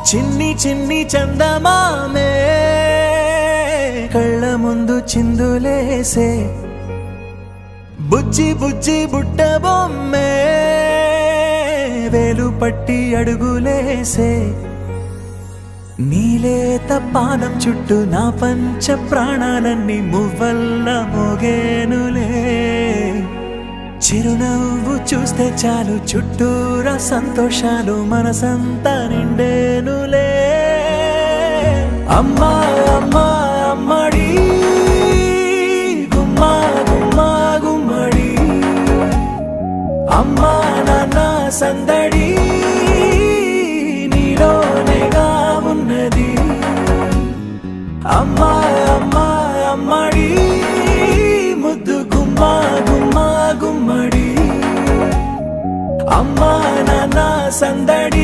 చిన్ని చిన్ని చందమామే కళ్ళ ముందు చిందులేసే, బుజ్జి బుజ్జి బుట్ట బొమ్మే వేలు పట్టి అడుగులేసే, నీలేత పానం చుట్టూ నా పంచ ప్రాణాలన్నీ మువ్వల్ల మోగేనులే. చిరునవ్వు చూస్తే చాలు చుట్టూరా సంతోషాలు మనసంతా నిండేనులే. అమ్మా అమ్మా అమ్మడి గుమ్మా గుమ్మా గుమ్మడి, అమ్మా నాన్న సందడి నీలోనేగా ఉన్నది. అమ్మా అమ్మా అమ్మడి ముద్దు గుమ్మా గుమ్మా గుమ్మడి, అమ్మా నాన్న సందడి